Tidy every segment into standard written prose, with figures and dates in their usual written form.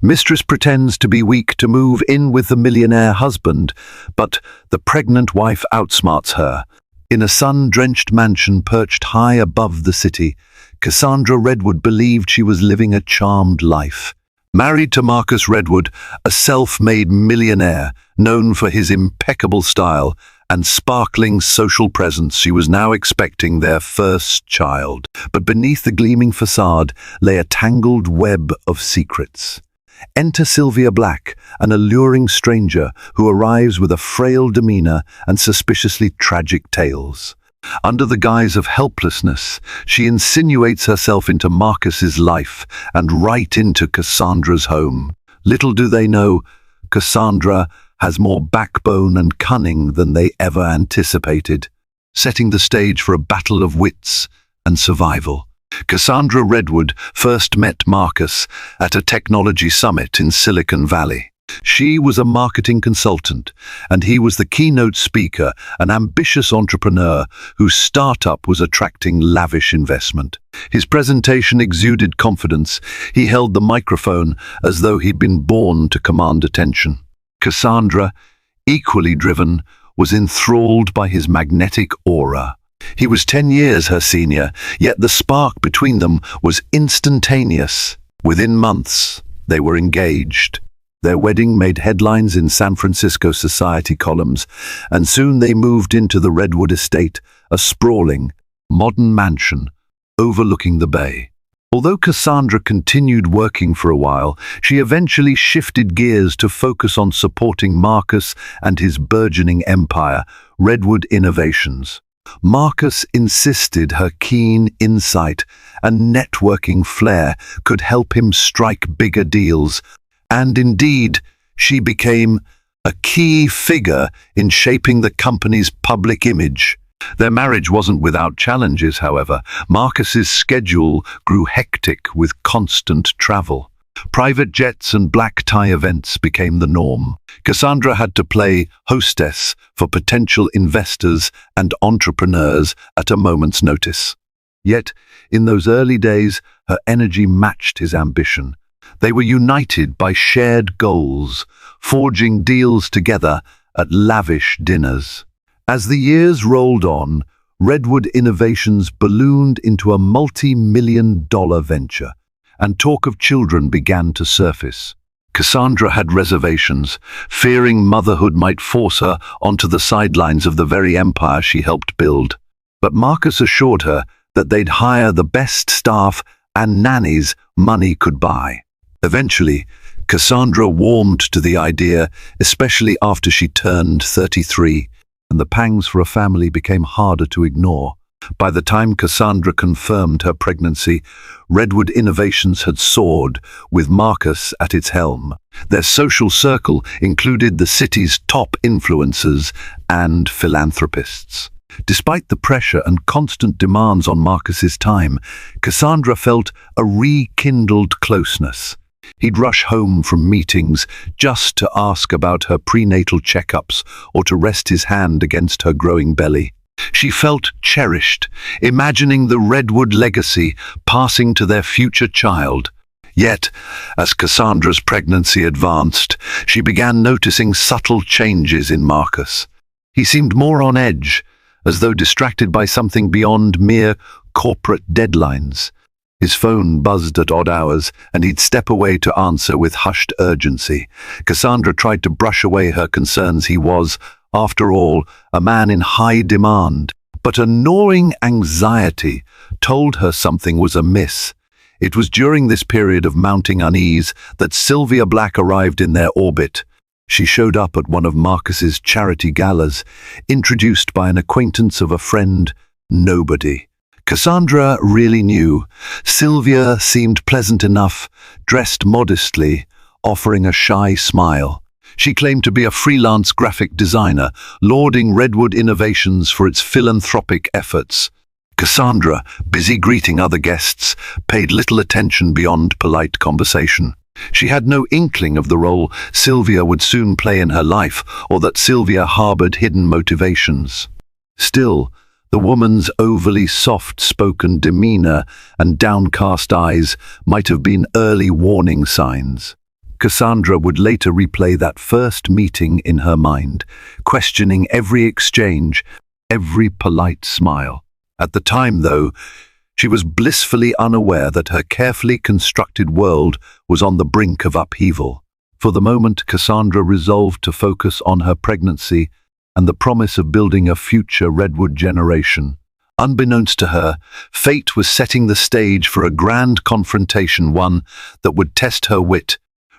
Mistress pretends to be weak to move in with the millionaire husband, but the pregnant wife outsmarts her. In a sun-drenched mansion perched high above the city, Cassandra Redwood believed she was living a charmed life. Married to Marcus Redwood, a self-made millionaire known for his impeccable style and sparkling social presence, she was now expecting their first child. But beneath the gleaming facade lay a tangled web of secrets. Enter Sylvia Black, an alluring stranger who arrives with a frail demeanor and suspiciously tragic tales. Under the guise of helplessness, she insinuates herself into Marcus's life and right into Cassandra's home. Little do they know, Cassandra has more backbone and cunning than they ever anticipated, setting the stage for a battle of wits and survival. Cassandra Redwood first met Marcus at a technology summit in Silicon Valley. She was a marketing consultant, and he was the keynote speaker, an ambitious entrepreneur whose startup was attracting lavish investment. His presentation exuded confidence. He held the microphone as though he'd been born to command attention. Cassandra, equally driven, was enthralled by his magnetic aura. He was 10 years her senior, yet the spark between them was instantaneous. Within months, they were engaged. Their wedding made headlines in San Francisco society columns, and soon they moved into the Redwood estate, a sprawling, modern mansion overlooking the bay. Although Cassandra continued working for a while, she eventually shifted gears to focus on supporting Marcus and his burgeoning empire, Redwood Innovations. Marcus insisted her keen insight and networking flair could help him strike bigger deals, and indeed, she became a key figure in shaping the company's public image. Their marriage wasn't without challenges, however. Marcus's schedule grew hectic with constant travel. Private jets and black tie events became the norm. Cassandra had to play hostess for potential investors and entrepreneurs at a moment's notice. Yet, in those early days, her energy matched his ambition. They were united by shared goals, forging deals together at lavish dinners. As the years rolled on, Redwood Innovations ballooned into a multi-million-dollar venture, and talk of children began to surface. Cassandra had reservations, fearing motherhood might force her onto the sidelines of the very empire she helped build. But Marcus assured her that they'd hire the best staff and nannies money could buy. Eventually, Cassandra warmed to the idea, especially after she turned 33, and the pangs for a family became harder to ignore. By the time Cassandra confirmed her pregnancy, Redwood Innovations had soared, with Marcus at its helm. Their social circle included the city's top influencers and philanthropists. Despite the pressure and constant demands on Marcus's time, Cassandra felt a rekindled closeness. He'd rush home from meetings just to ask about her prenatal checkups or to rest his hand against her growing belly. She felt cherished, imagining the Redwood legacy passing to their future child. Yet, as Cassandra's pregnancy advanced, she began noticing subtle changes in Marcus. He seemed more on edge, as though distracted by something beyond mere corporate deadlines. His phone buzzed at odd hours, and he'd step away to answer with hushed urgency. Cassandra tried to brush away her concerns. He was, after all, a man in high demand. But a gnawing anxiety told her something was amiss. It was during this period of mounting unease that Sylvia Black arrived in their orbit. She showed up at one of Marcus's charity galas, introduced by an acquaintance of a friend, nobody. Cassandra really knew. Sylvia seemed pleasant enough, dressed modestly, offering a shy smile. She claimed to be a freelance graphic designer, lauding Redwood Innovations for its philanthropic efforts. Cassandra, busy greeting other guests, paid little attention beyond polite conversation. She had no inkling of the role Sylvia would soon play in her life, or that Sylvia harbored hidden motivations. Still, the woman's overly soft-spoken demeanor and downcast eyes might have been early warning signs. Cassandra would later replay that first meeting in her mind, questioning every exchange, every polite smile. At the time, though, she was blissfully unaware that her carefully constructed world was on the brink of upheaval. For the moment, Cassandra resolved to focus on her pregnancy and the promise of building a future Redwood generation. Unbeknownst to her, fate was setting the stage for a grand confrontation, one that would test her wit,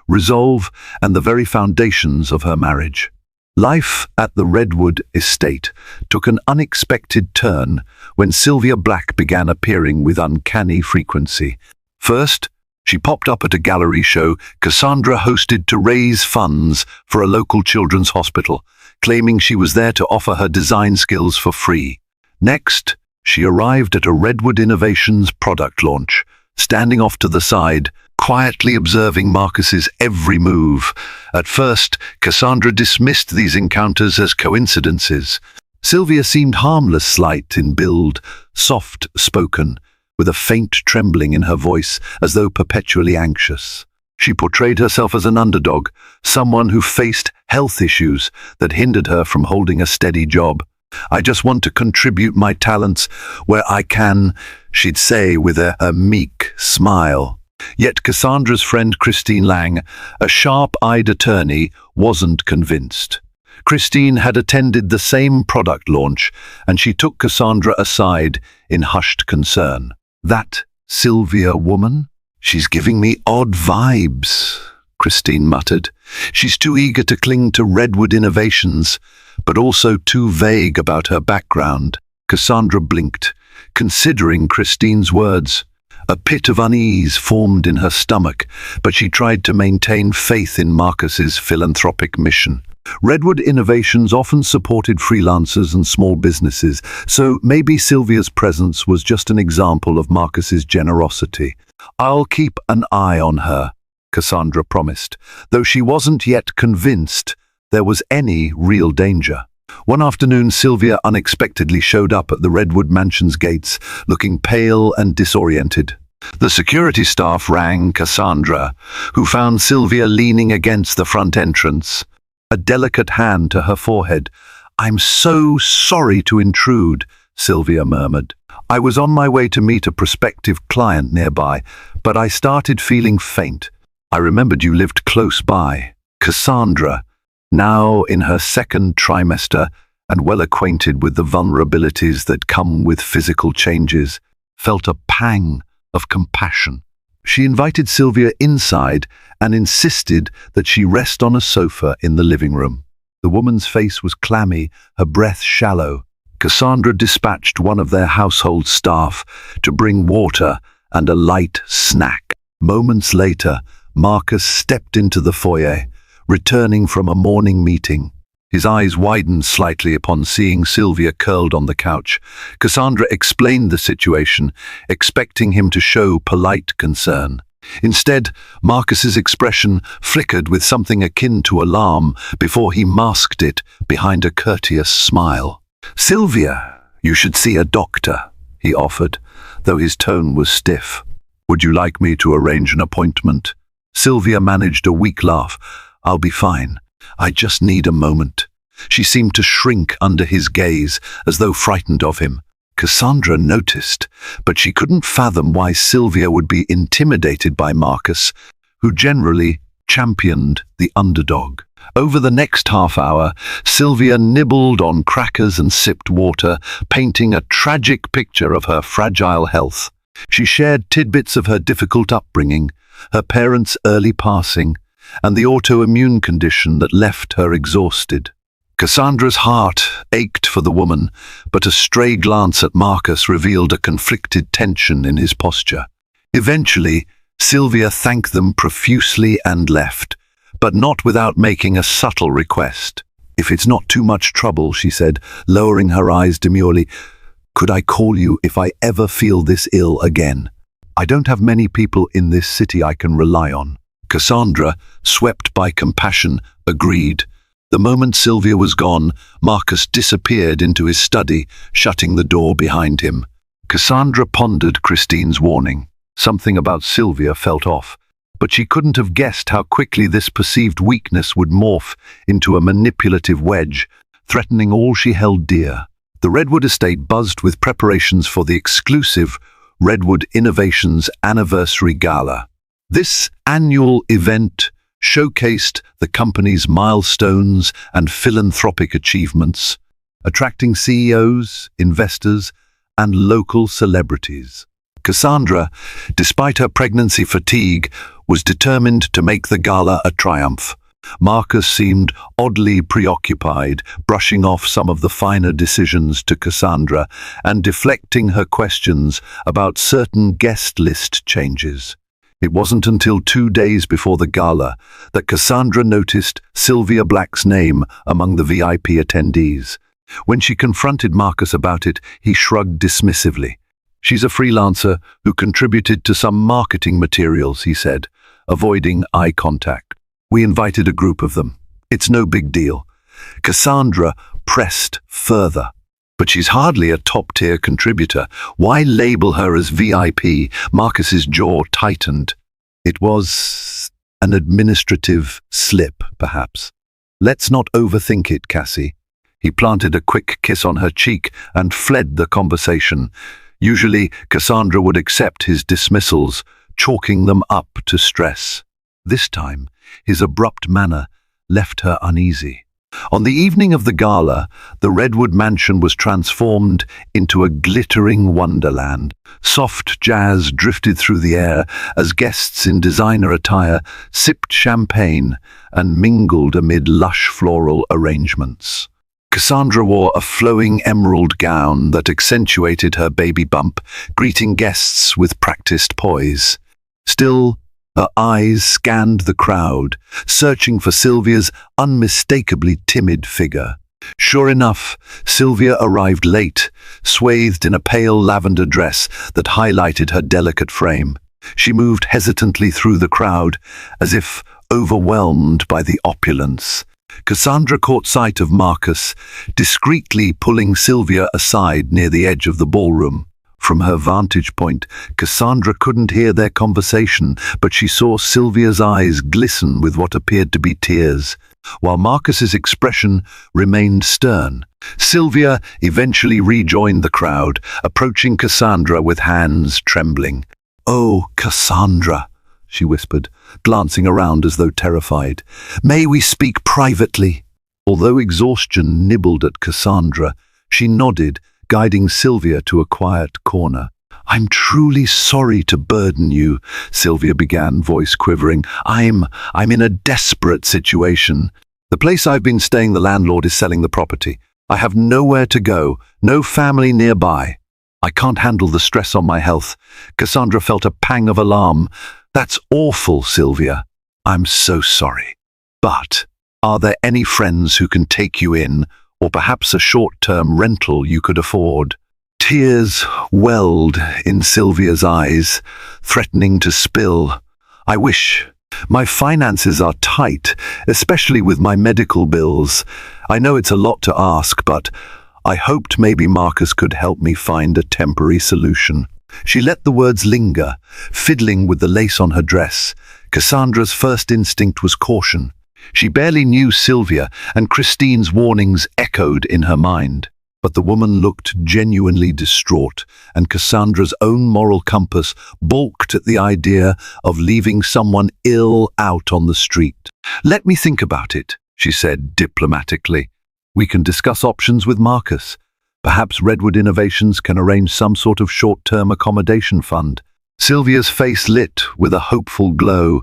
resolve, and the very foundations of her marriage. Life at the Redwood estate took an unexpected turn when Sylvia Black began appearing with uncanny frequency. First, she popped up at a gallery show Cassandra hosted to raise funds for a local children's hospital, claiming she was there to offer her design skills for free. Next, she arrived at a Redwood Innovations product launch, standing off to the side, quietly observing Marcus's every move. At first, Cassandra dismissed these encounters as coincidences. Sylvia seemed harmless, slight in build, soft-spoken, with a faint trembling in her voice, as though perpetually anxious. She portrayed herself as an underdog, someone who faced health issues that hindered her from holding a steady job. "I just want to contribute my talents where I can," she'd say with a meek smile. Yet Cassandra's friend Christine Lang, a sharp-eyed attorney, wasn't convinced. Christine had attended the same product launch, and she took Cassandra aside in hushed concern. "That Sylvia woman? She's giving me odd vibes," Christine muttered. "She's too eager to cling to Redwood Innovations, but also too vague about her background." Cassandra blinked, considering Christine's words. A pit of unease formed in her stomach, but she tried to maintain faith in Marcus's philanthropic mission. Redwood Innovations often supported freelancers and small businesses, so maybe Sylvia's presence was just an example of Marcus's generosity. "I'll keep an eye on her," Cassandra promised, though she wasn't yet convinced there was any real danger. One afternoon, Sylvia unexpectedly showed up at the Redwood Mansion's gates, looking pale and disoriented. The security staff rang Cassandra, who found Sylvia leaning against the front entrance, a delicate hand to her forehead. "I'm so sorry to intrude," Sylvia murmured. "I was on my way to meet a prospective client nearby, but I started feeling faint. I remembered you lived close by." Cassandra, now in her second trimester and well acquainted with the vulnerabilities that come with physical changes, felt a pang of compassion. She invited Sylvia inside and insisted that she rest on a sofa in the living room. The woman's face was clammy, her breath shallow. Cassandra dispatched one of their household staff to bring water and a light snack. Moments later, Marcus stepped into the foyer, returning from a morning meeting. His eyes widened slightly upon seeing Sylvia curled on the couch. Cassandra explained the situation, expecting him to show polite concern. Instead, Marcus's expression flickered with something akin to alarm before he masked it behind a courteous smile. "Sylvia, you should see a doctor," he offered, though his tone was stiff. "Would you like me to arrange an appointment?" Sylvia managed a weak laugh. "I'll be fine. I just need a moment." She seemed to shrink under his gaze, as though frightened of him. Cassandra noticed, but she couldn't fathom why Sylvia would be intimidated by Marcus, who generally championed the underdog. Over the next half hour, Sylvia nibbled on crackers and sipped water, painting a tragic picture of her fragile health. She shared tidbits of her difficult upbringing, her parents' early passing, and the autoimmune condition that left her exhausted. Cassandra's heart ached for the woman, but a stray glance at Marcus revealed a conflicted tension in his posture. Eventually, Sylvia thanked them profusely and left, but not without making a subtle request. "If it's not too much trouble," she said, lowering her eyes demurely, "could I call you if I ever feel this ill again? I don't have many people in this city I can rely on." Cassandra, swept by compassion, agreed. The moment Sylvia was gone, Marcus disappeared into his study, shutting the door behind him. Cassandra pondered Christine's warning. Something about Sylvia felt off, but she couldn't have guessed how quickly this perceived weakness would morph into a manipulative wedge, threatening all she held dear. The Redwood estate buzzed with preparations for the exclusive Redwood Innovations Anniversary Gala. This annual event showcased the company's milestones and philanthropic achievements, attracting CEOs, investors, and local celebrities. Cassandra, despite her pregnancy fatigue, was determined to make the gala a triumph. Marcus seemed oddly preoccupied, brushing off some of the finer decisions to Cassandra and deflecting her questions about certain guest list changes. It wasn't until 2 days before the gala that Cassandra noticed Sylvia Black's name among the VIP attendees. When she confronted Marcus about it, he shrugged dismissively. "She's a freelancer who contributed to some marketing materials," he said, avoiding eye contact. "We invited a group of them. It's no big deal." Cassandra pressed further. "But she's hardly a top-tier contributor. Why label her as VIP?" Marcus's jaw tightened. It was an administrative slip, perhaps. "Let's not overthink it, Cassie." He planted a quick kiss on her cheek and fled the conversation. Usually, Cassandra would accept his dismissals, chalking them up to stress. This time, his abrupt manner left her uneasy. On the evening of the gala, the Redwood mansion was transformed into a glittering wonderland. Soft jazz drifted through the air as guests in designer attire sipped champagne and mingled amid lush floral arrangements. Cassandra wore a flowing emerald gown that accentuated her baby bump, greeting guests with practiced poise. Still, her eyes scanned the crowd, searching for Sylvia's unmistakably timid figure. Sure enough, Sylvia arrived late, swathed in a pale lavender dress that highlighted her delicate frame. She moved hesitantly through the crowd, as if overwhelmed by the opulence. Cassandra caught sight of Marcus, discreetly pulling Sylvia aside near the edge of the ballroom. From her vantage point, Cassandra couldn't hear their conversation, but she saw Sylvia's eyes glisten with what appeared to be tears, while Marcus's expression remained stern. Sylvia eventually rejoined the crowd, approaching Cassandra with hands trembling. "Oh, Cassandra," she whispered, glancing around as though terrified. "May we speak privately?" Although exhaustion nibbled at Cassandra, she nodded, guiding Sylvia to a quiet corner. "I'm truly sorry to burden you," Sylvia began, voice quivering. I'm in a desperate situation. The place I've been staying, the landlord is selling the property. I have nowhere to go, no family nearby. I can't handle the stress on my health." Cassandra felt a pang of alarm. "That's awful, Sylvia. I'm so sorry. But are there any friends who can take you in, or perhaps a short-term rental you could afford?" Tears welled in Sylvia's eyes, threatening to spill. "I wish. My finances are tight, especially with my medical bills. I know it's a lot to ask, but I hoped maybe Marcus could help me find a temporary solution." She let the words linger, fiddling with the lace on her dress. Cassandra's first instinct was caution. She barely knew Sylvia, and Christine's warnings echoed in her mind. But the woman looked genuinely distraught, and Cassandra's own moral compass balked at the idea of leaving someone ill out on the street. "Let me think about it," she said diplomatically. "We can discuss options with Marcus. Perhaps Redwood Innovations can arrange some sort of short-term accommodation fund." Sylvia's face lit with a hopeful glow,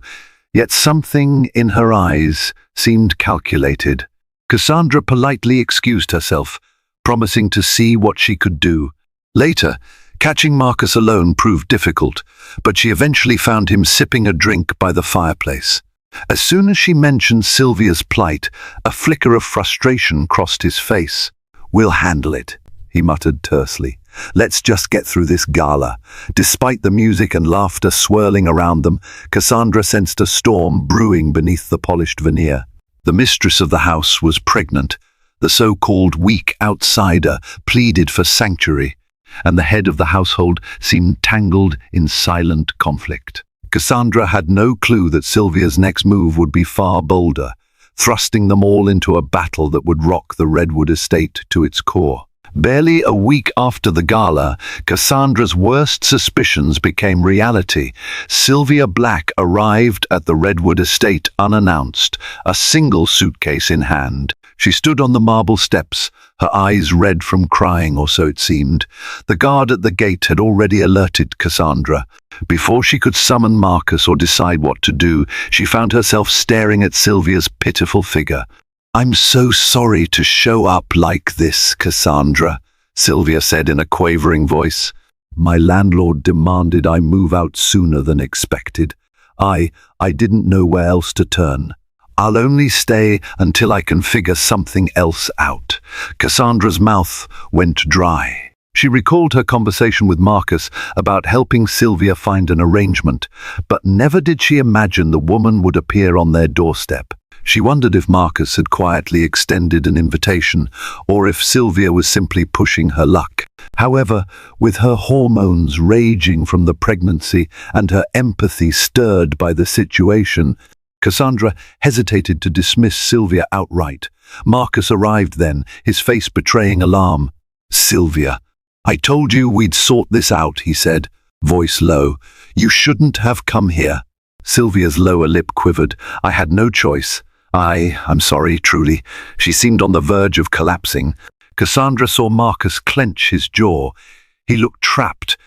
yet something in her eyes seemed calculated. Cassandra politely excused herself, promising to see what she could do. Later, catching Marcus alone proved difficult, but she eventually found him sipping a drink by the fireplace. As soon as she mentioned Sylvia's plight, a flicker of frustration crossed his face. "We'll handle it," he muttered tersely. "Let's just get through this gala." Despite the music and laughter swirling around them, Cassandra sensed a storm brewing beneath the polished veneer. The mistress of the house was pregnant. The so-called weak outsider pleaded for sanctuary, and the head of the household seemed tangled in silent conflict. Cassandra had no clue that Sylvia's next move would be far bolder, thrusting them all into a battle that would rock the Redwood estate to its core. Barely a week after the gala, Cassandra's worst suspicions became reality. Sylvia Black arrived at the Redwood estate unannounced, a single suitcase in hand. She stood on the marble steps, her eyes red from crying, or so it seemed. The guard at the gate had already alerted Cassandra. Before she could summon Marcus or decide what to do, she found herself staring at Sylvia's pitiful figure. "I'm so sorry to show up like this, Cassandra," Sylvia said in a quavering voice. "My landlord demanded I move out sooner than expected. I didn't know where else to turn. I'll only stay until I can figure something else out." Cassandra's mouth went dry. She recalled her conversation with Marcus about helping Sylvia find an arrangement, but never did she imagine the woman would appear on their doorstep. She wondered if Marcus had quietly extended an invitation, or if Sylvia was simply pushing her luck. However, with her hormones raging from the pregnancy and her empathy stirred by the situation, Cassandra hesitated to dismiss Sylvia outright. Marcus arrived then, his face betraying alarm. "Sylvia, I told you we'd sort this out," he said, voice low. "You shouldn't have come here." Sylvia's lower lip quivered. "I had no choice. I'm sorry, truly." She seemed on the verge of collapsing. Cassandra saw Marcus clench his jaw. He looked trapped,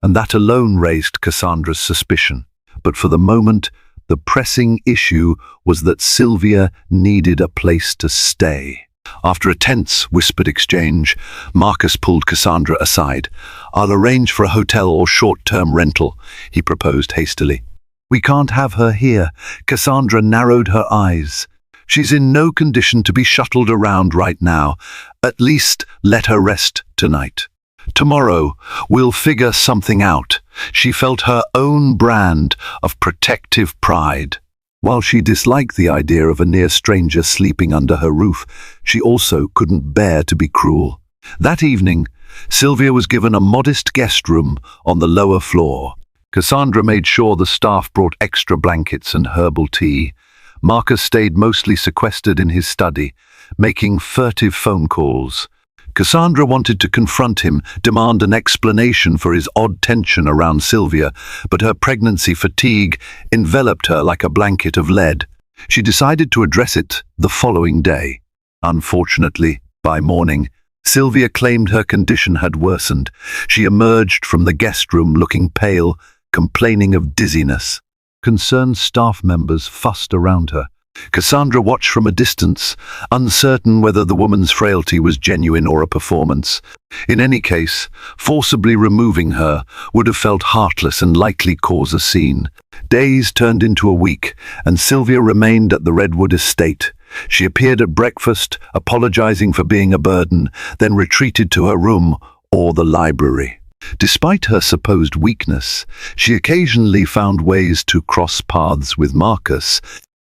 and that alone raised Cassandra's suspicion. But for the moment, the pressing issue was that Sylvia needed a place to stay. After a tense, whispered exchange, Marcus pulled Cassandra aside. "I'll arrange for a hotel or short-term rental," he proposed hastily. "We can't have her here." Cassandra narrowed her eyes. "She's in no condition to be shuttled around right now. At least let her rest tonight. Tomorrow, we'll figure something out." She felt her own brand of protective pride. While she disliked the idea of a near stranger sleeping under her roof, she also couldn't bear to be cruel. That evening, Sylvia was given a modest guest room on the lower floor. Cassandra made sure the staff brought extra blankets and herbal tea. Marcus stayed mostly sequestered in his study, making furtive phone calls. Cassandra wanted to confront him, demand an explanation for his odd tension around Sylvia, but her pregnancy fatigue enveloped her like a blanket of lead. She decided to address it the following day. Unfortunately, by morning, Sylvia claimed her condition had worsened. She emerged from the guest room looking pale, complaining of dizziness. Concerned staff members fussed around her. Cassandra watched from a distance, uncertain whether the woman's frailty was genuine or a performance. In any case, forcibly removing her would have felt heartless and likely cause a scene. Days turned into a week, and Sylvia remained at the Redwood estate. She appeared at breakfast, apologizing for being a burden, then retreated to her room or the library. Despite her supposed weakness, she occasionally found ways to cross paths with Marcus,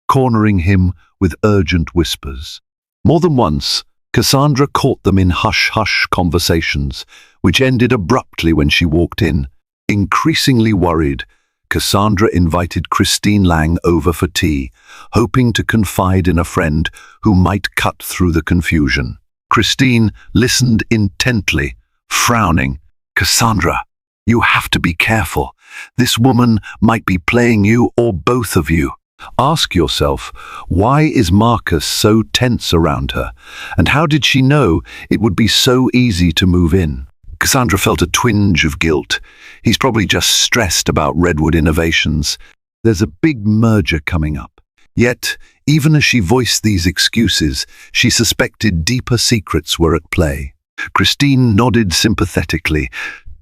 cornering him with urgent whispers. More than once, Cassandra caught them in hush-hush conversations, which ended abruptly when she walked in. Increasingly worried, Cassandra invited Christine Lang over for tea, hoping to confide in a friend who might cut through the confusion. Christine listened intently, frowning. "Cassandra, you have to be careful. This woman might be playing you or both of you. Ask yourself, why is Marcus so tense around her? And how did she know it would be so easy to move in?" Cassandra felt a twinge of guilt. He's probably just stressed about Redwood innovations. There's a big merger coming up. Yet, even as she voiced these excuses, she suspected deeper secrets were at play. Christine nodded sympathetically.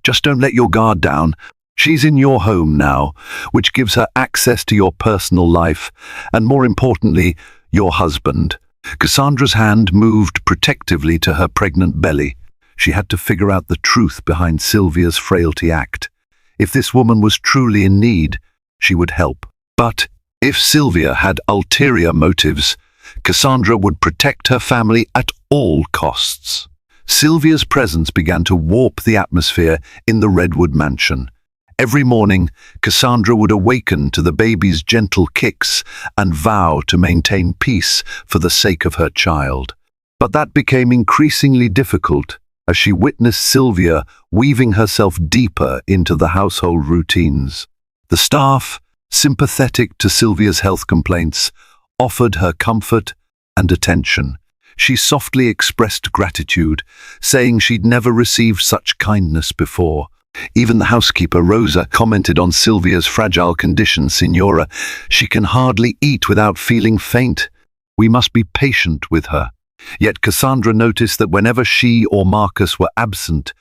"Just don't let your guard down. She's in your home now, which gives her access to your personal life, and more importantly, your husband." Cassandra's hand moved protectively to her pregnant belly. She had to figure out the truth behind Sylvia's frailty act. If this woman was truly in need, she would help. But if Sylvia had ulterior motives, Cassandra would protect her family at all costs. Sylvia's presence began to warp the atmosphere in the Redwood mansion. Every morning, Cassandra would awaken to the baby's gentle kicks and vow to maintain peace for the sake of her child. But that became increasingly difficult as she witnessed Sylvia weaving herself deeper into the household routines. The staff, sympathetic to Sylvia's health complaints, offered her comfort and attention. She softly expressed gratitude, saying she'd never received such kindness before. Even the housekeeper, Rosa, commented on Sylvia's fragile condition. "Signora, she can hardly eat without feeling faint. We must be patient with her." Yet Cassandra noticed that whenever she or Marcus were absent,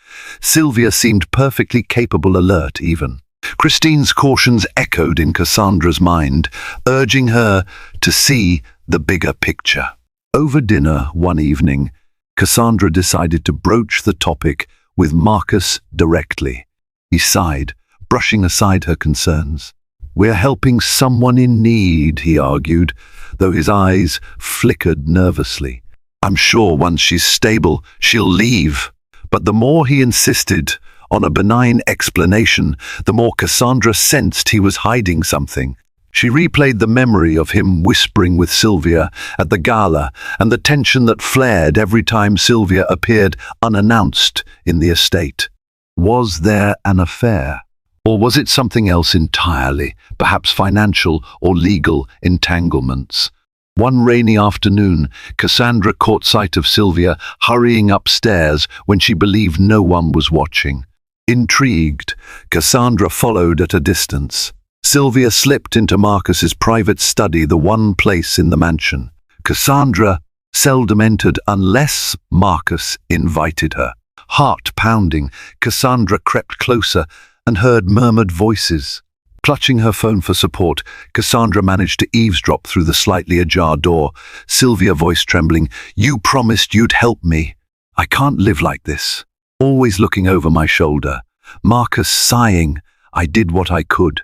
Sylvia seemed perfectly capable, alert even. Christine's cautions echoed in Cassandra's mind, urging her to see the bigger picture. Over dinner one evening, Cassandra decided to broach the topic with Marcus directly. He sighed, brushing aside her concerns. "We're helping someone in need," he argued, though his eyes flickered nervously. "I'm sure once she's stable, she'll leave." But the more he insisted on a benign explanation, the more Cassandra sensed he was hiding something. She replayed the memory of him whispering with Sylvia at the gala and the tension that flared every time Sylvia appeared unannounced in the estate. Was there an affair? Or was it something else entirely, perhaps financial or legal entanglements? One rainy afternoon, Cassandra caught sight of Sylvia hurrying upstairs when she believed no one was watching. Intrigued, Cassandra followed at a distance. Sylvia slipped into Marcus's private study, the one place in the mansion. Cassandra seldom entered unless Marcus invited her. Heart pounding, Cassandra crept closer and heard murmured voices. Clutching her phone for support, Cassandra managed to eavesdrop through the slightly ajar door, Sylvia voice trembling. "You promised you'd help me. I can't live like this." Always looking over my shoulder. Marcus sighing. "I did what I could.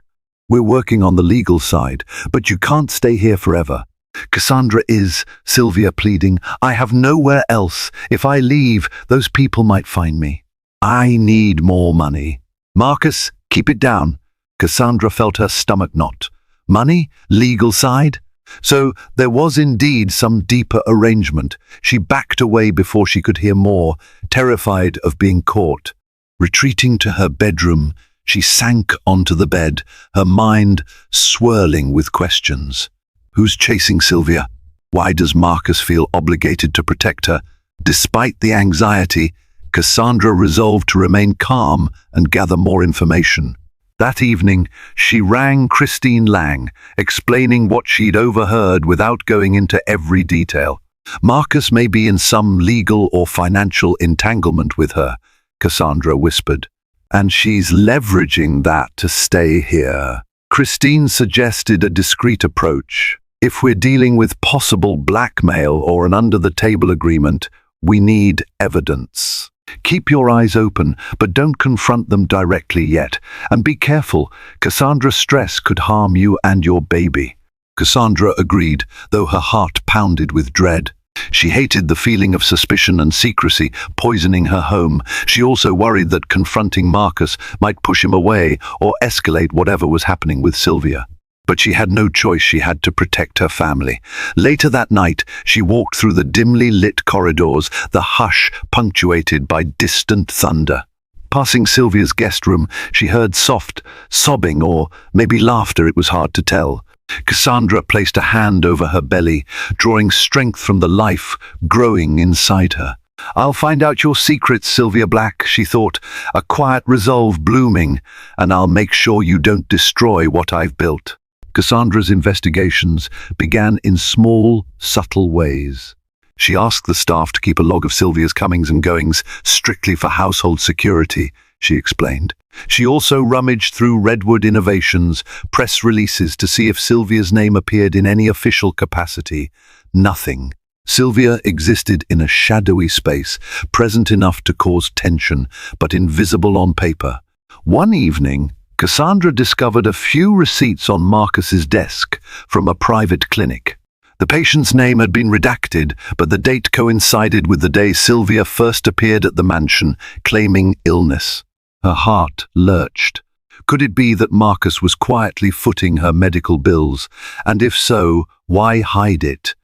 We're working on the legal side, but you can't stay here forever." "Cassandra is," Sylvia pleading. "I have nowhere else. If I leave, those people might find me. I need more money." "Marcus, keep it down." Cassandra felt her stomach knot. Money? Legal side? So there was indeed some deeper arrangement. She backed away before she could hear more, terrified of being caught. Retreating to her bedroom, she sank onto the bed, her mind swirling with questions. Who's chasing Sylvia? Why does Marcus feel obligated to protect her? Despite the anxiety, Cassandra resolved to remain calm and gather more information. That evening, she rang Christine Lang, explaining what she'd overheard without going into every detail. "Marcus may be in some legal or financial entanglement with her," Cassandra whispered, "and she's leveraging that to stay here." Christine suggested a discreet approach. "If we're dealing with possible blackmail or an under-the-table agreement, we need evidence. Keep your eyes open, but don't confront them directly yet. And be careful, Cassandra's stress could harm you and your baby." Cassandra agreed, though her heart pounded with dread. She hated the feeling of suspicion and secrecy poisoning her home. She also worried that confronting Marcus might push him away or escalate whatever was happening with Sylvia. But she had no choice. She had to protect her family. Later that night, she walked through the dimly lit corridors, the hush punctuated by distant thunder. Passing Sylvia's guest room, she heard soft sobbing or maybe laughter. It was hard to tell. Cassandra placed a hand over her belly, drawing strength from the life growing inside her. "I'll find out your secrets, Sylvia Black," she thought, a quiet resolve blooming, "and I'll make sure you don't destroy what I've built." Cassandra's investigations began in small, subtle ways. She asked the staff to keep a log of Sylvia's comings and goings, strictly for household security, she explained. She also rummaged through Redwood Innovations' press releases to see if Sylvia's name appeared in any official capacity. Nothing. Sylvia existed in a shadowy space, present enough to cause tension, but invisible on paper. One evening, Cassandra discovered a few receipts on Marcus's desk from a private clinic. The patient's name had been redacted, but the date coincided with the day Sylvia first appeared at the mansion, claiming illness. Her heart lurched. Could it be that Marcus was quietly footing her medical bills? And if so, why hide it?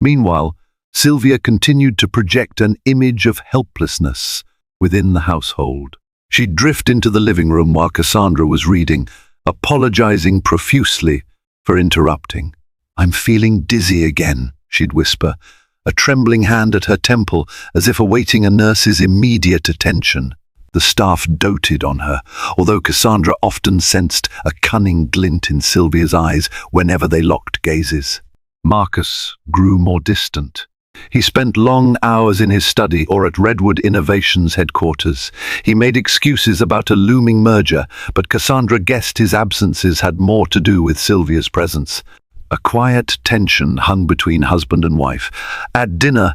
Meanwhile, Sylvia continued to project an image of helplessness within the household. She'd drift into the living room while Cassandra was reading, apologizing profusely for interrupting. "I'm feeling dizzy again," she'd whisper, a trembling hand at her temple as if awaiting a nurse's immediate attention. The staff doted on her, although Cassandra often sensed a cunning glint in Sylvia's eyes whenever they locked gazes. Marcus grew more distant. He spent long hours in his study or at Redwood Innovations headquarters. He made excuses about a looming merger, but Cassandra guessed his absences had more to do with Sylvia's presence. A quiet tension hung between husband and wife. At dinner,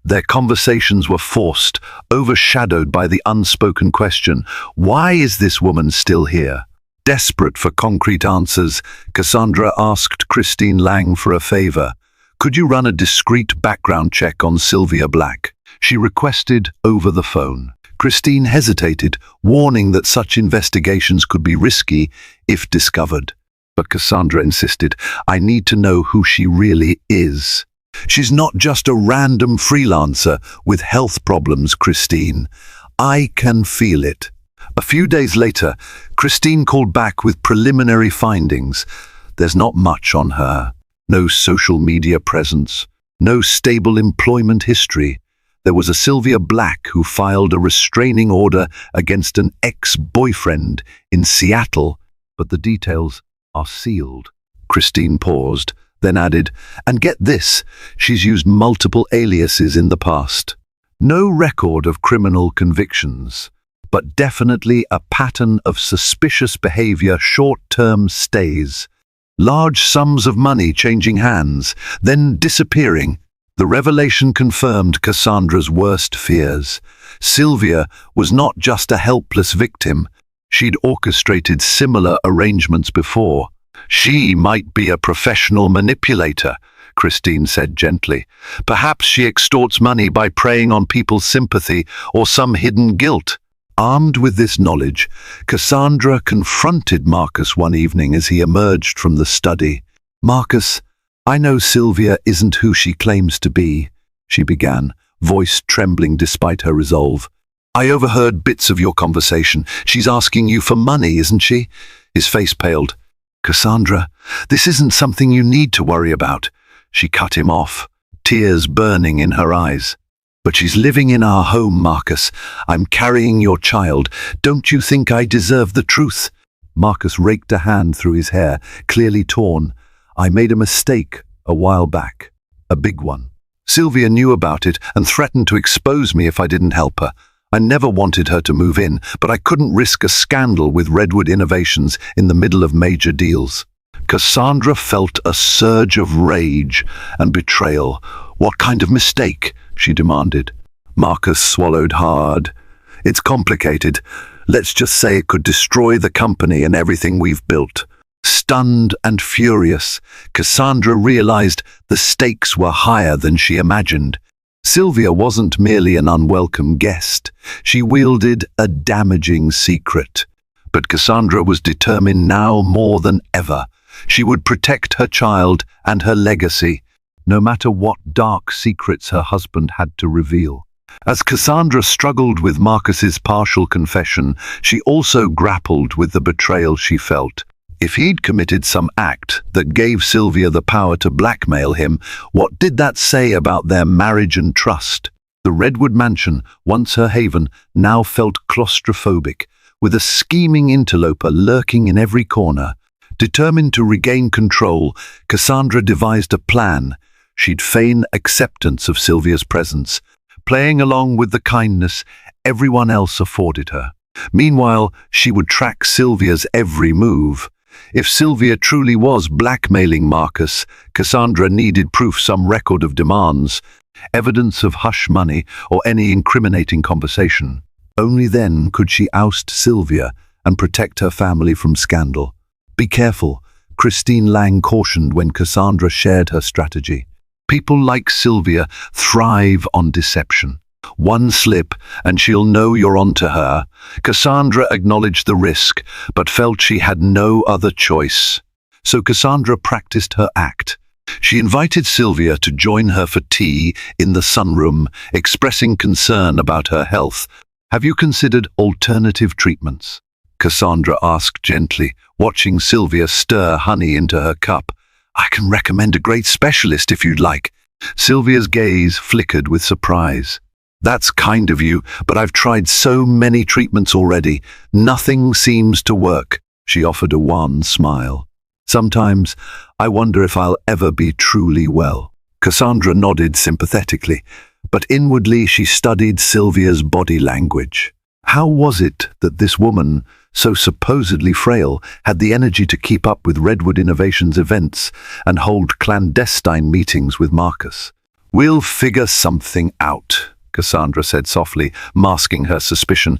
their conversations were forced, overshadowed by the unspoken question, "Why is this woman still here?" Desperate for concrete answers, Cassandra asked Christine Lang for a favor. "Could you run a discreet background check on Sylvia Black?" She requested over the phone. Christine hesitated, warning that such investigations could be risky if discovered. But Cassandra insisted, "I need to know who she really is." "She's not just a random freelancer with health problems, Christine. I can feel it." A few days later, Christine called back with preliminary findings. There's not much on her. No social media presence, no stable employment history. There was a Sylvia Black who filed a restraining order against an ex-boyfriend in Seattle, but the details are sealed. Christine paused, then added, "And get this, she's used multiple aliases in the past. No record of criminal convictions, but definitely a pattern of suspicious behavior, short-term stays. Large sums of money changing hands, then disappearing." The revelation confirmed Cassandra's worst fears. Sylvia was not just a helpless victim. She'd orchestrated similar arrangements before. "She might be a professional manipulator," Christine said gently. "Perhaps she extorts money by preying on people's sympathy or some hidden guilt." Armed with this knowledge, Cassandra confronted Marcus one evening as he emerged from the study. "Marcus, I know Sylvia isn't who she claims to be," she began, voice trembling despite her resolve. "I overheard bits of your conversation. She's asking you for money, isn't she?" His face paled. "Cassandra, this isn't something you need to worry about." She cut him off, tears burning in her eyes. "But she's living in our home, Marcus. I'm carrying your child. Don't you think I deserve the truth?" Marcus raked a hand through his hair, clearly torn. "I made a mistake a while back. A big one. Sylvia knew about it and threatened to expose me if I didn't help her. I never wanted her to move in, but I couldn't risk a scandal with Redwood Innovations in the middle of major deals." Cassandra felt a surge of rage and betrayal. "What kind of mistake?" she demanded. Marcus swallowed hard. "It's complicated. Let's just say it could destroy the company and everything we've built." Stunned and furious, Cassandra realized the stakes were higher than she imagined. Sylvia wasn't merely an unwelcome guest. She wielded a damaging secret. But Cassandra was determined now more than ever. She would protect her child and her legacy, no matter what dark secrets her husband had to reveal. As Cassandra struggled with Marcus's partial confession, she also grappled with the betrayal she felt. If he'd committed some act that gave Sylvia the power to blackmail him, what did that say about their marriage and trust? The Redwood mansion, once her haven, now felt claustrophobic, with a scheming interloper lurking in every corner. Determined to regain control, Cassandra devised a plan. She'd feign acceptance of Sylvia's presence, playing along with the kindness everyone else afforded her. Meanwhile, she would track Sylvia's every move. If Sylvia truly was blackmailing Marcus, Cassandra needed proof, some record of demands, evidence of hush money, or any incriminating conversation. Only then could she oust Sylvia and protect her family from scandal. "Be careful," Christine Lang cautioned when Cassandra shared her strategy. "People like Sylvia thrive on deception. One slip, and she'll know you're onto her. Cassandra acknowledged the risk, but felt she had no other choice. So Cassandra practiced her act. She invited Sylvia to join her for tea in the sunroom, expressing concern about her health. "Have you considered alternative treatments?" Cassandra asked gently, watching Sylvia stir honey into her cup. "I can recommend a great specialist if you'd like." Sylvia's gaze flickered with surprise. "That's kind of you, but I've tried so many treatments already. Nothing seems to work." She offered a wan smile. "Sometimes I wonder if I'll ever be truly well." Cassandra nodded sympathetically, but inwardly she studied Sylvia's body language. How was it that this woman, so supposedly frail, had the energy to keep up with Redwood Innovations events and hold clandestine meetings with Marcus? "We'll figure something out," Cassandra said softly, masking her suspicion.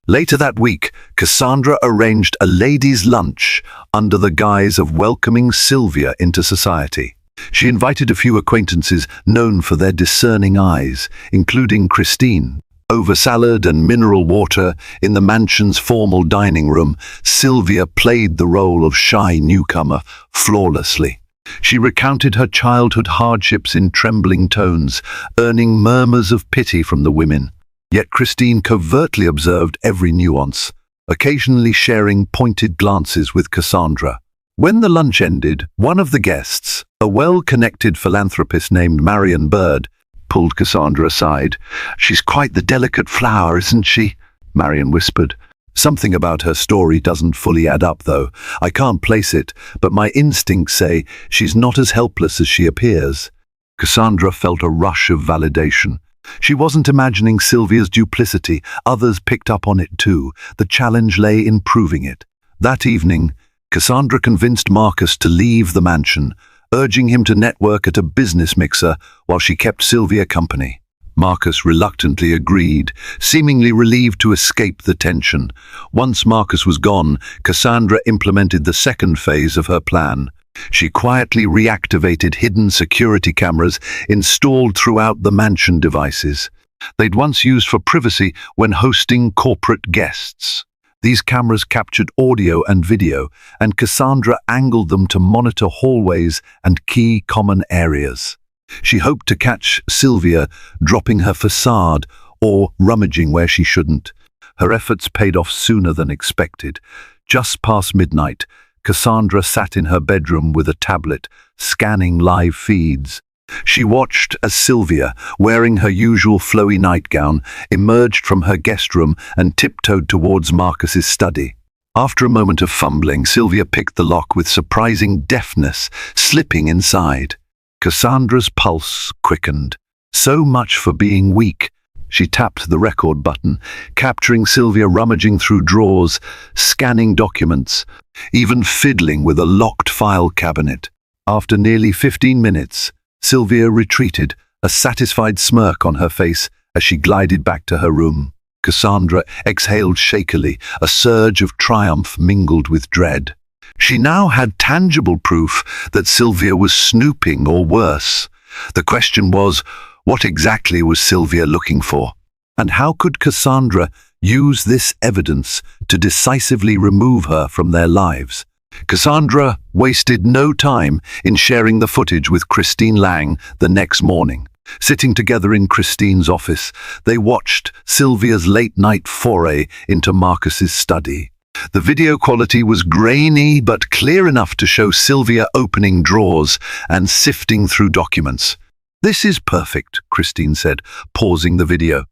Later that week, Cassandra arranged a ladies' lunch under the guise of welcoming Sylvia into society. She invited a few acquaintances known for their discerning eyes, including Christine. Over salad and mineral water in the mansion's formal dining room, Sylvia played the role of shy newcomer flawlessly. She recounted her childhood hardships in trembling tones, earning murmurs of pity from the women. Yet Christine covertly observed every nuance, occasionally sharing pointed glances with Cassandra. When the lunch ended, one of the guests, a well-connected philanthropist named Marion Bird, pulled Cassandra aside. "She's quite the delicate flower, isn't she?" Marion whispered. "Something about her story doesn't fully add up, though. I can't place it, but my instincts say she's not as helpless as she appears." Cassandra felt a rush of validation. She wasn't imagining Sylvia's duplicity. Others picked up on it too. The challenge lay in proving it. That evening, Cassandra convinced Marcus to leave the mansion, urging him to network at a business mixer while she kept Sylvia company. Marcus reluctantly agreed, seemingly relieved to escape the tension. Once Marcus was gone, Cassandra implemented the second phase of her plan. She quietly reactivated hidden security cameras installed throughout the mansion devices. They'd once used for privacy when hosting corporate guests. These cameras captured audio and video, and Cassandra angled them to monitor hallways and key common areas. She hoped to catch Sylvia dropping her facade or rummaging where she shouldn't. Her efforts paid off sooner than expected. Just past midnight, Cassandra sat in her bedroom with a tablet, scanning live feeds. She watched as Sylvia, wearing her usual flowy nightgown, emerged from her guest room and tiptoed towards Marcus's study. After a moment of fumbling, Sylvia picked the lock with surprising deftness, slipping inside. Cassandra's pulse quickened. So much for being weak. She tapped the record button, capturing Sylvia rummaging through drawers, scanning documents, even fiddling with a locked file cabinet. After nearly 15 minutes, Sylvia retreated, a satisfied smirk on her face as she glided back to her room. Cassandra exhaled shakily, a surge of triumph mingled with dread. She now had tangible proof that Sylvia was snooping or worse. The question was, what exactly was Sylvia looking for? And how could Cassandra use this evidence to decisively remove her from their lives? Cassandra wasted no time in sharing the footage with Christine Lang the next morning. Sitting together in Christine's office, they watched Sylvia's late-night foray into Marcus's study. The video quality was grainy but clear enough to show Sylvia opening drawers and sifting through documents. "This is perfect," Christine said, pausing the video.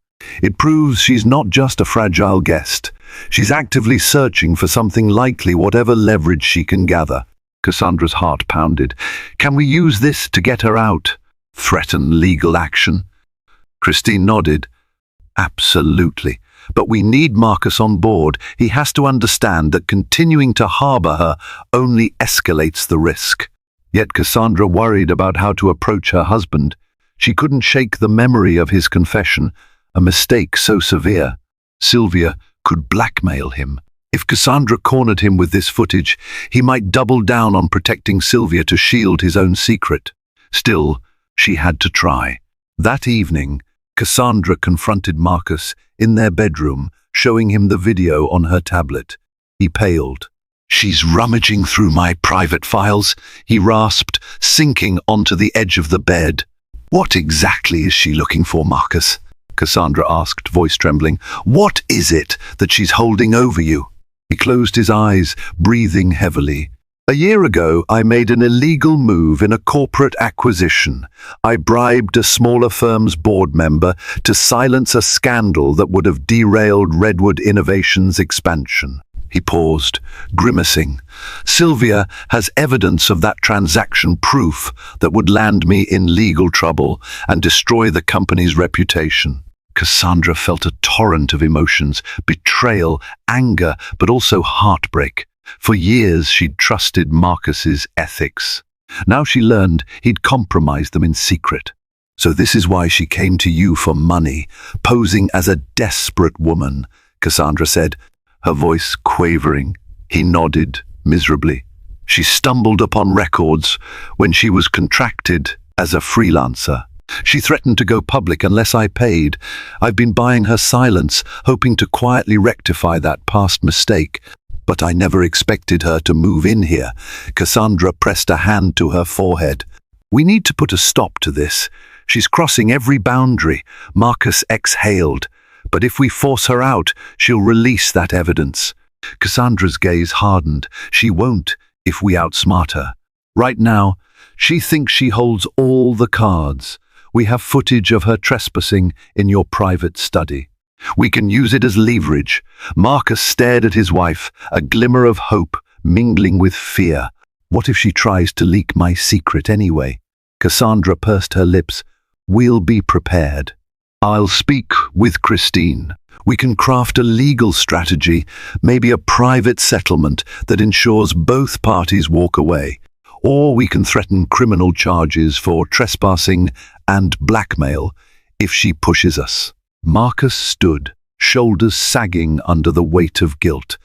"It proves she's not just a fragile guest. She's actively searching for something likely, whatever leverage she can gather." Cassandra's heart pounded. "Can we use this to get her out? Threaten legal action?" Christine nodded. "Absolutely. But we need Marcus on board. He has to understand that continuing to harbor her only escalates the risk." Yet Cassandra worried about how to approach her husband. She couldn't shake the memory of his confession, a mistake so severe. Sylvia could blackmail him. If Cassandra cornered him with this footage, he might double down on protecting Sylvia to shield his own secret. Still, she had to try. That evening, Cassandra confronted Marcus in their bedroom, showing him the video on her tablet. He paled. "She's rummaging through my private files," he rasped, sinking onto the edge of the bed. "What exactly is she looking for, Marcus?" Cassandra asked, voice trembling. "What is it that she's holding over you?" He closed his eyes, breathing heavily. "A year ago, I made an illegal move in a corporate acquisition. I bribed a smaller firm's board member to silence a scandal that would have derailed Redwood Innovations' expansion." He paused, grimacing. "Sylvia has evidence of that transaction, proof that would land me in legal trouble and destroy the company's reputation." Cassandra felt a torrent of emotions, betrayal, anger, but also heartbreak. For years she'd trusted Marcus's ethics. Now she learned he'd compromised them in secret. "So this is why she came to you for money, posing as a desperate woman," Cassandra said, her voice quavering. He nodded miserably. "She stumbled upon records when she was contracted as a freelancer. She threatened to go public unless I paid. I've been buying her silence, hoping to quietly rectify that past mistake. But I never expected her to move in here." Cassandra pressed a hand to her forehead. "We need to put a stop to this. She's crossing every boundary." Marcus exhaled. "But if we force her out, she'll release that evidence." Cassandra's gaze hardened. "She won't if we outsmart her. Right now, she thinks she holds all the cards. We have footage of her trespassing in your private study. We can use it as leverage." Marcus stared at his wife, a glimmer of hope mingling with fear. "What if she tries to leak my secret anyway?" Cassandra pursed her lips. "We'll be prepared. I'll speak with Christine. We can craft a legal strategy, maybe a private settlement that ensures both parties walk away. Or we can threaten criminal charges for trespassing and blackmail if she pushes us." Marcus stood, shoulders sagging under the weight of guilt.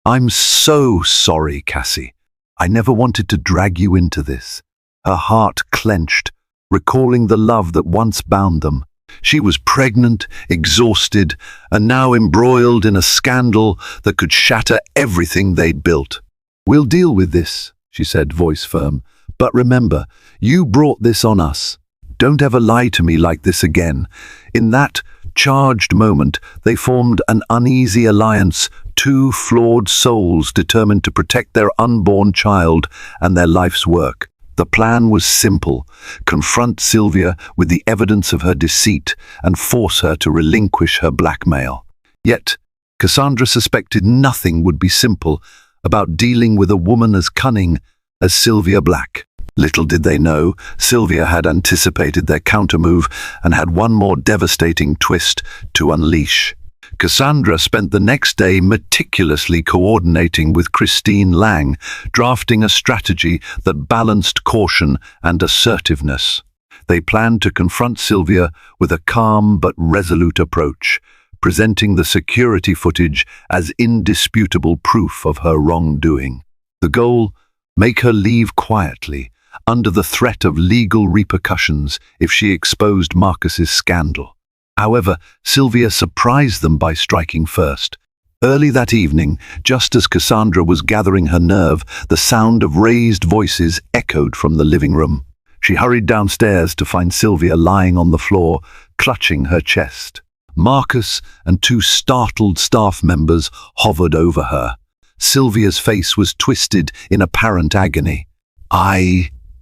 "I'm so sorry, Cassie. I never wanted to drag you into this." Her heart clenched, recalling the love that once bound them. She was pregnant, exhausted, and now embroiled in a scandal that could shatter everything they'd built. "We'll deal with this," she said, voice firm. "But remember, you brought this on us. Don't ever lie to me like this again." In that charged moment, they formed an uneasy alliance, two flawed souls determined to protect their unborn child and their life's work. The plan was simple: confront Sylvia with the evidence of her deceit and force her to relinquish her blackmail. Yet, Cassandra suspected nothing would be simple about dealing with a woman as cunning as Sylvia Black. Little did they know, Sylvia had anticipated their countermove and had one more devastating twist to unleash. Cassandra spent the next day meticulously coordinating with Christine Lang, drafting a strategy that balanced caution and assertiveness. They planned to confront Sylvia with a calm but resolute approach, presenting the security footage as indisputable proof of her wrongdoing. The goal: make her leave quietly, under the threat of legal repercussions if she exposed Marcus's scandal. However, Sylvia surprised them by striking first. Early that evening, just as Cassandra was gathering her nerve, the sound of raised voices echoed from the living room. She hurried downstairs to find Sylvia lying on the floor, clutching her chest. Marcus and two startled staff members hovered over her. Sylvia's face was twisted in apparent agony.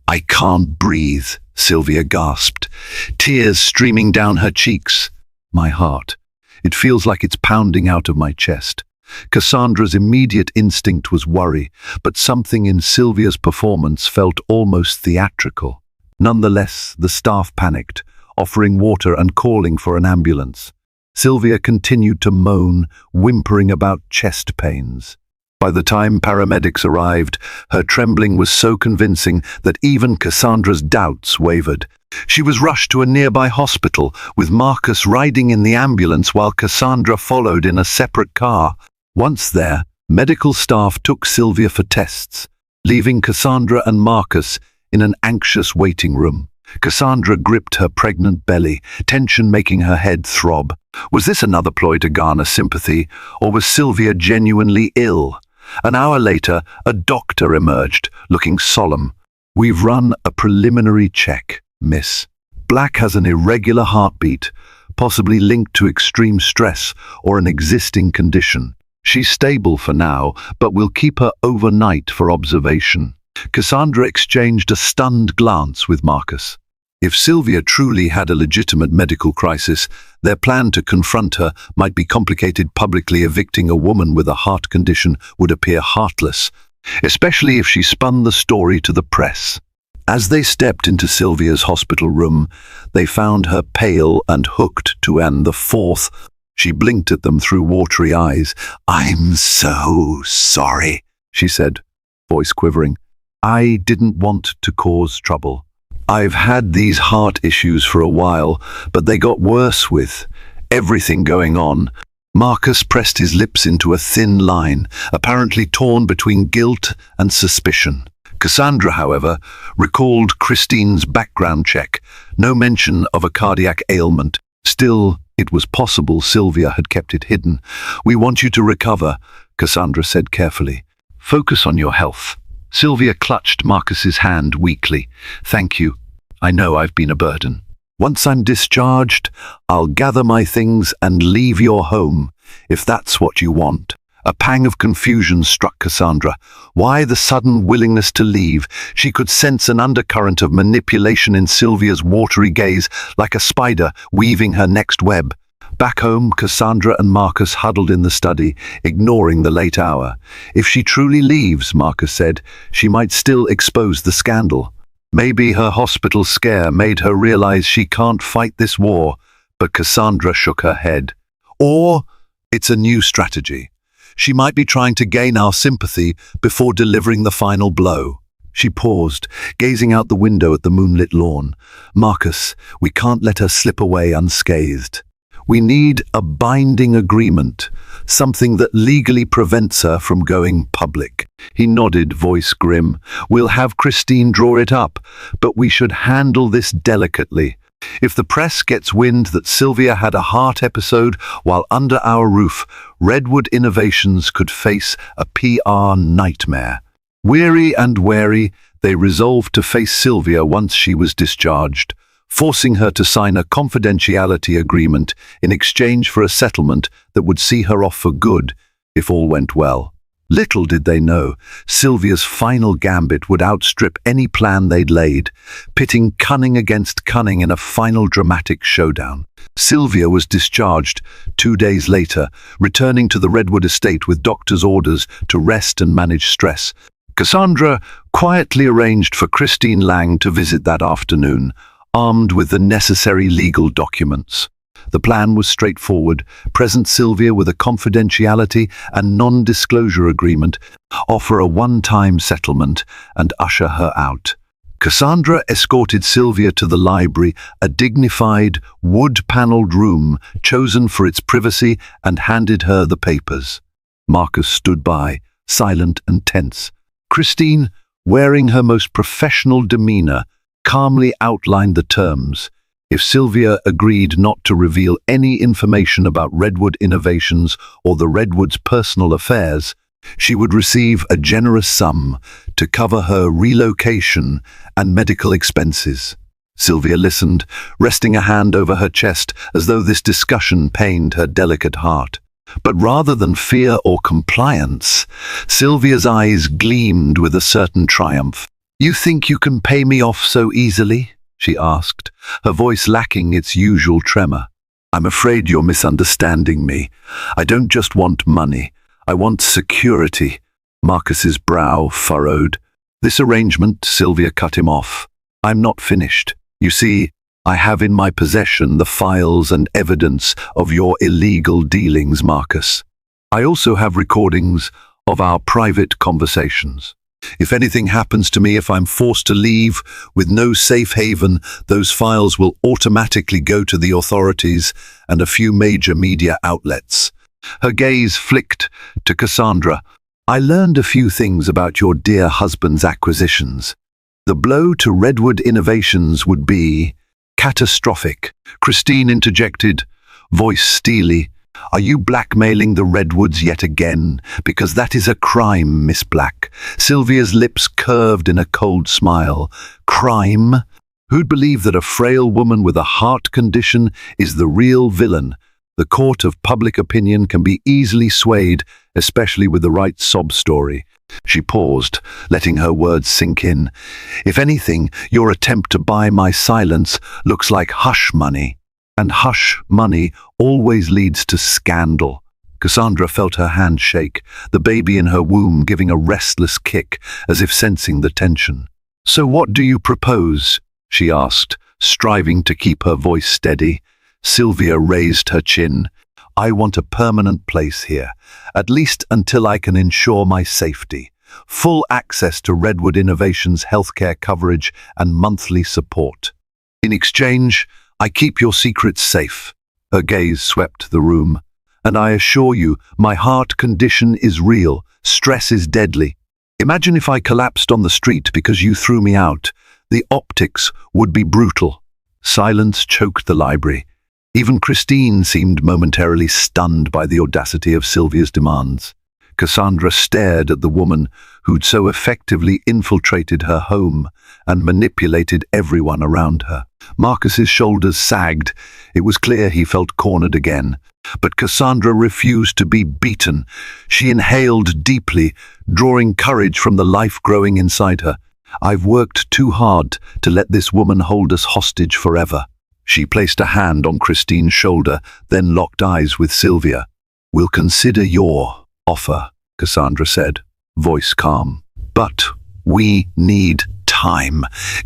I can't breathe," Sylvia gasped, tears streaming down her cheeks. "My heart. It feels like it's pounding out of my chest." Cassandra's immediate instinct was worry, but something in Sylvia's performance felt almost theatrical. Nonetheless, the staff panicked, offering water and calling for an ambulance. Sylvia continued to moan, whimpering about chest pains. By the time paramedics arrived, her trembling was so convincing that even Cassandra's doubts wavered. She was rushed to a nearby hospital, with Marcus riding in the ambulance while Cassandra followed in a separate car. Once there, medical staff took Sylvia for tests, leaving Cassandra and Marcus in an anxious waiting room. Cassandra gripped her pregnant belly, tension making her head throb. Was this another ploy to garner sympathy, or was Sylvia genuinely ill? An hour later, a doctor emerged, looking solemn. "We've run a preliminary check, Miss. Black has an irregular heartbeat, possibly linked to extreme stress or an existing condition. She's stable for now, but we'll keep her overnight for observation." Cassandra exchanged a stunned glance with Marcus. If Sylvia truly had a legitimate medical crisis, their plan to confront her might be complicated. Publicly evicting a woman with a heart condition would appear heartless, especially if she spun the story to the press. As they stepped into Sylvia's hospital room, they found her pale and hooked to the fourth. She blinked at them through watery eyes. "I'm so sorry," she said, voice quivering. "I didn't want to cause trouble. I've had these heart issues for a while, but they got worse with everything going on." Marcus pressed his lips into a thin line, apparently torn between guilt and suspicion. Cassandra, however, recalled Christine's background check. No mention of a cardiac ailment. Still, it was possible Sylvia had kept it hidden. "We want you to recover," Cassandra said carefully. "Focus on your health." Sylvia clutched Marcus's hand weakly. "Thank you. I know I've been a burden. Once I'm discharged, I'll gather my things and leave your home, if that's what you want." A pang of confusion struck Cassandra. Why the sudden willingness to leave? She could sense an undercurrent of manipulation in Sylvia's watery gaze, like a spider weaving her next web. Back home, Cassandra and Marcus huddled in the study, ignoring the late hour. "If she truly leaves," Marcus said, "she might still expose the scandal. Maybe her hospital scare made her realize she can't fight this war." But Cassandra shook her head. "Or it's a new strategy. She might be trying to gain our sympathy before delivering the final blow." She paused, gazing out the window at the moonlit lawn. "Marcus, we can't let her slip away unscathed. We need a binding agreement, something that legally prevents her from going public." He nodded, voice grim. "We'll have Christine draw it up, but we should handle this delicately. If the press gets wind that Sylvia had a heart episode while under our roof, Redwood Innovations could face a PR nightmare." Weary and wary, they resolved to face Sylvia once she was discharged, forcing her to sign a confidentiality agreement in exchange for a settlement that would see her off for good if all went well. Little did they know, Sylvia's final gambit would outstrip any plan they'd laid, pitting cunning against cunning in a final dramatic showdown. Sylvia was discharged 2 days later, returning to the Redwood estate with doctor's orders to rest and manage stress. Cassandra quietly arranged for Christine Lang to visit that afternoon, armed with the necessary legal documents. The plan was straightforward: present Sylvia with a confidentiality and non-disclosure agreement, offer a one-time settlement, and usher her out. Cassandra escorted Sylvia to the library, a dignified, wood-paneled room chosen for its privacy, and handed her the papers. Marcus stood by, silent and tense. Christine, wearing her most professional demeanor, calmly outlined the terms. If Sylvia agreed not to reveal any information about Redwood Innovations or the Redwoods' personal affairs, she would receive a generous sum to cover her relocation and medical expenses. Sylvia listened, resting a hand over her chest as though this discussion pained her delicate heart. But rather than fear or compliance, Sylvia's eyes gleamed with a certain triumph. "You think you can pay me off so easily?" she asked, her voice lacking its usual tremor. "I'm afraid you're misunderstanding me. I don't just want money. I want security." Marcus's brow furrowed. "This arrangement," Sylvia cut him off. "I'm not finished. You see, I have in my possession the files and evidence of your illegal dealings, Marcus. I also have recordings of our private conversations. If anything happens to me, if I'm forced to leave with no safe haven, those files will automatically go to the authorities and a few major media outlets." Her gaze flicked to Cassandra. "I learned a few things about your dear husband's acquisitions. The blow to Redwood Innovations would be catastrophic. Christine interjected, voice steely. Are you blackmailing the Redwoods yet again? Because that is a crime, Miss Black. Sylvia's lips curved in a cold smile. Crime? Who'd believe that a frail woman with a heart condition is the real villain? The court of public opinion can be easily swayed, especially with the right sob story. She paused, letting her words sink in. If anything, your attempt to buy my silence looks like hush money. And hush money always leads to scandal. Cassandra felt her hand shake, the baby in her womb giving a restless kick, as if sensing the tension. So what do you propose? She asked, striving to keep her voice steady. Sylvia raised her chin. I want a permanent place here, at least until I can ensure my safety. Full access to Redwood Innovations healthcare coverage and monthly support. In exchange, I keep your secrets safe. Her gaze swept the room. And I assure you, my heart condition is real. Stress is deadly. Imagine if I collapsed on the street because you threw me out. The optics would be brutal. Silence choked the library. Even Christine seemed momentarily stunned by the audacity of Sylvia's demands. Cassandra stared at the woman who'd so effectively infiltrated her home and manipulated everyone around her. Marcus's shoulders sagged. It was clear he felt cornered again. But Cassandra refused to be beaten. She inhaled deeply, drawing courage from the life growing inside her. I've worked too hard to let this woman hold us hostage forever. She placed a hand on Christine's shoulder, then locked eyes with Sylvia. We'll consider your offer, Cassandra said, voice calm. But we need time.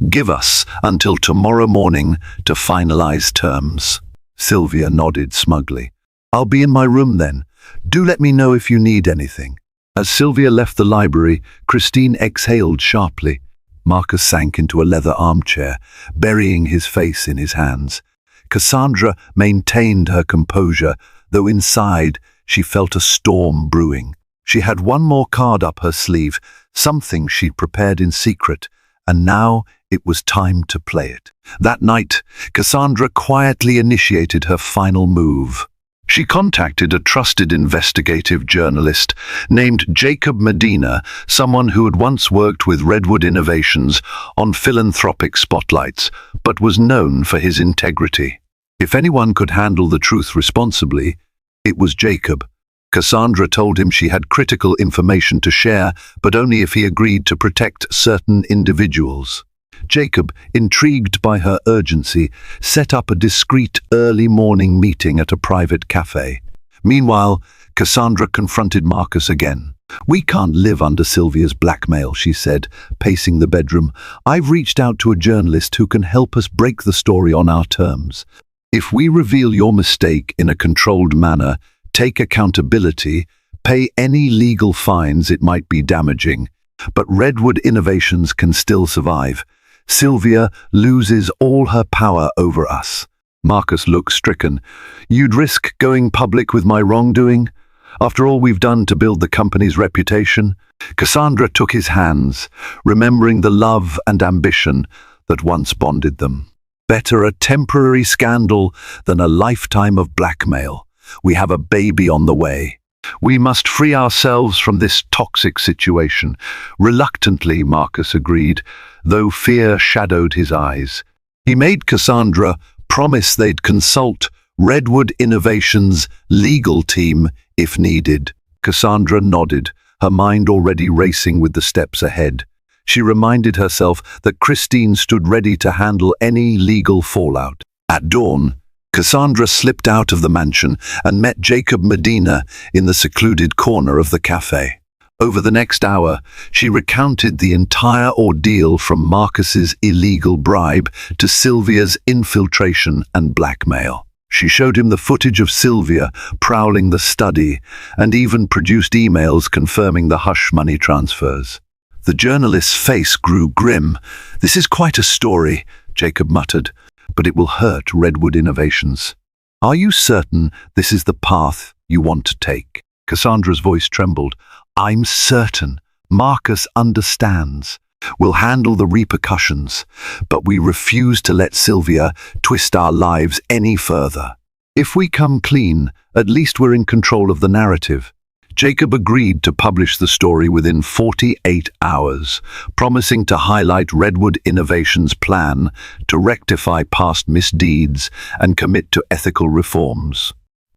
Give us until tomorrow morning to finalize terms. Sylvia nodded smugly. I'll be in my room then. Do let me know if you need anything. As Sylvia left the library, Christine exhaled sharply. Marcus sank into a leather armchair, burying his face in his hands. Cassandra maintained her composure, though inside she felt a storm brewing. She had one more card up her sleeve, something she'd prepared in secret, and now it was time to play it. That night, Cassandra quietly initiated her final move. She contacted a trusted investigative journalist named Jacob Medina, someone who had once worked with Redwood Innovations on philanthropic spotlights, but was known for his integrity. If anyone could handle the truth responsibly, it was Jacob. Cassandra told him she had critical information to share, but only if he agreed to protect certain individuals. Jacob, intrigued by her urgency, set up a discreet early morning meeting at a private cafe. Meanwhile, Cassandra confronted Marcus again. We can't live under Sylvia's blackmail, she said, pacing the bedroom. I've reached out to a journalist who can help us break the story on our terms. If we reveal your mistake in a controlled manner, take accountability, pay any legal fines it might be damaging, but Redwood Innovations can still survive. Sylvia loses all her power over us. Marcus looked stricken. You'd risk going public with my wrongdoing? After all we've done to build the company's reputation? Cassandra took his hands, remembering the love and ambition that once bonded them. Better a temporary scandal than a lifetime of blackmail. We have a baby on the way. We must free ourselves from this toxic situation. Reluctantly, Marcus agreed, though fear shadowed his eyes. He made Cassandra promise they'd consult Redwood Innovations' legal team if needed. Cassandra nodded, her mind already racing with the steps ahead. She reminded herself that Christine stood ready to handle any legal fallout. At dawn, Cassandra slipped out of the mansion and met Jacob Medina in the secluded corner of the cafe. Over the next hour, she recounted the entire ordeal from Marcus's illegal bribe to Sylvia's infiltration and blackmail. She showed him the footage of Sylvia prowling the study and even produced emails confirming the hush money transfers. The journalist's face grew grim. This is quite a story, Jacob muttered, but it will hurt Redwood Innovations. Are you certain this is the path you want to take? Cassandra's voice trembled. I'm certain. Marcus understands. We'll handle the repercussions, but we refuse to let Sylvia twist our lives any further. If we come clean, at least we're in control of the narrative. Jacob agreed to publish the story within 48 hours, promising to highlight Redwood Innovations' plan to rectify past misdeeds and commit to ethical reforms.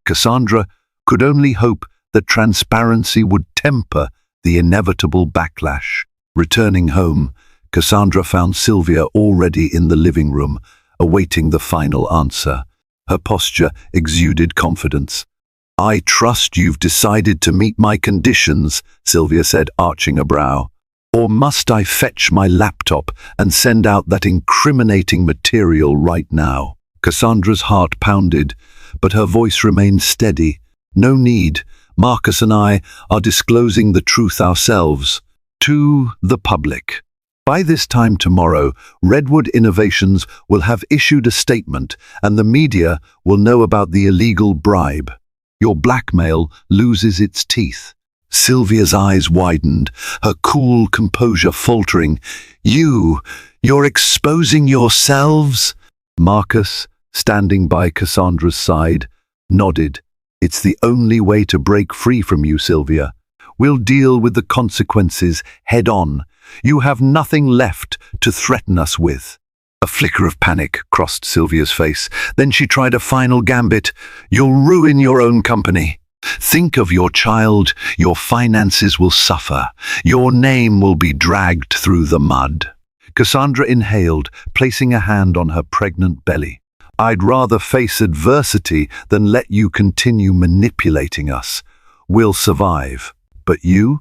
Cassandra could only hope that transparency would temper the inevitable backlash. Returning home, Cassandra found Sylvia already in the living room, awaiting the final answer. Her posture exuded confidence. "I trust you've decided to meet my conditions," Sylvia said, arching a brow. "Or must I fetch my laptop and send out that incriminating material right now?" Cassandra's heart pounded, but her voice remained steady. "No need. Marcus and I are disclosing the truth ourselves to the public. By this time tomorrow, Redwood Innovations will have issued a statement and the media will know about the illegal bribe. Your blackmail loses its teeth." Sylvia's eyes widened, her cool composure faltering. You're exposing yourselves?" Marcus, standing by Cassandra's side, nodded. "It's the only way to break free from you, Sylvia. We'll deal with the consequences head on. You have nothing left to threaten us with." A flicker of panic crossed Sylvia's face. Then she tried a final gambit. "You'll ruin your own company. Think of your child. Your finances will suffer. Your name will be dragged through the mud." Cassandra inhaled, placing a hand on her pregnant belly. "I'd rather face adversity than let you continue manipulating us. We'll survive. But you'll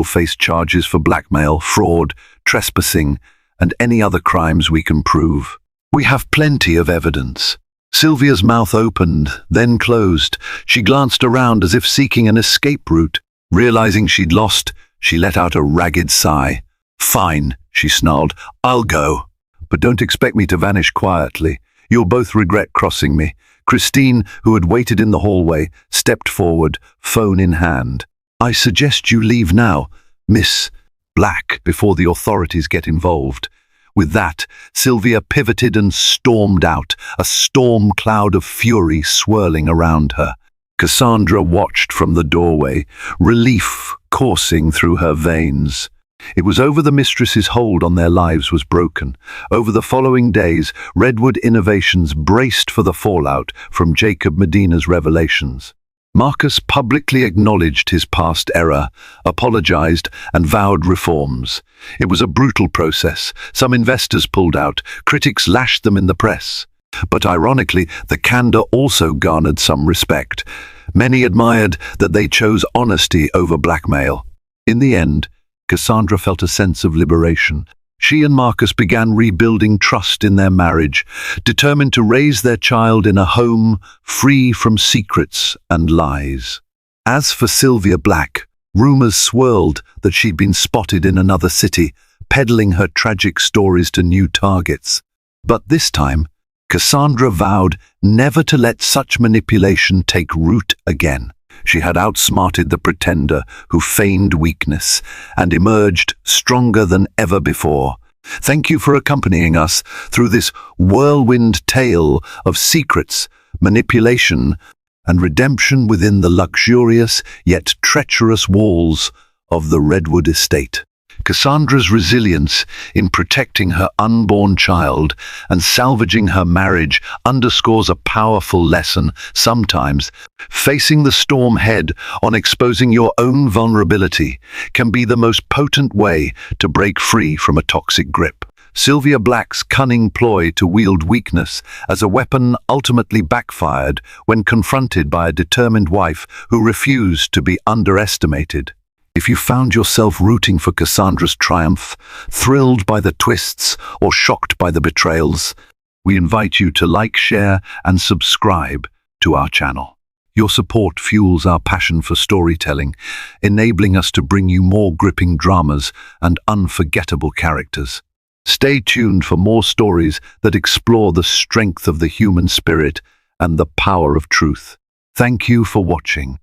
face charges for blackmail, fraud, trespassing, and any other crimes we can prove. We have plenty of evidence." Sylvia's mouth opened, then closed. She glanced around as if seeking an escape route. Realizing she'd lost, she let out a ragged sigh. "Fine," she snarled. "I'll go. But don't expect me to vanish quietly. You'll both regret crossing me." Christine, who had waited in the hallway, stepped forward, phone in hand. "I suggest you leave now, Miss Black, before the authorities get involved." With that, Sylvia pivoted and stormed out, a storm cloud of fury swirling around her. Cassandra watched from the doorway, relief coursing through her veins. It was over the Mistress's hold on their lives was broken. Over the following days, Redwood Innovations braced for the fallout from Jacob Medina's revelations. Marcus publicly acknowledged his past error, apologized, and vowed reforms. It was a brutal process. Some investors pulled out, critics lashed them in the press. But ironically, the candor also garnered some respect. Many admired that they chose honesty over blackmail. In the end, Cassandra felt a sense of liberation. She and Marcus began rebuilding trust in their marriage, determined to raise their child in a home free from secrets and lies. As for Sylvia Black, rumors swirled that she'd been spotted in another city, peddling her tragic stories to new targets. But this time, Cassandra vowed never to let such manipulation take root again. She had outsmarted the pretender who feigned weakness and emerged stronger than ever before. Thank you for accompanying us through this whirlwind tale of secrets, manipulation, and redemption within the luxurious yet treacherous walls of the Redwood estate. Cassandra's resilience in protecting her unborn child and salvaging her marriage underscores a powerful lesson. Sometimes, facing the storm head on exposing your own vulnerability can be the most potent way to break free from a toxic grip. Sylvia Black's cunning ploy to wield weakness as a weapon ultimately backfired when confronted by a determined wife who refused to be underestimated. If you found yourself rooting for Cassandra's triumph, thrilled by the twists, or shocked by the betrayals, we invite you to like, share, and subscribe to our channel. Your support fuels our passion for storytelling, enabling us to bring you more gripping dramas and unforgettable characters. Stay tuned for more stories that explore the strength of the human spirit and the power of truth. Thank you for watching.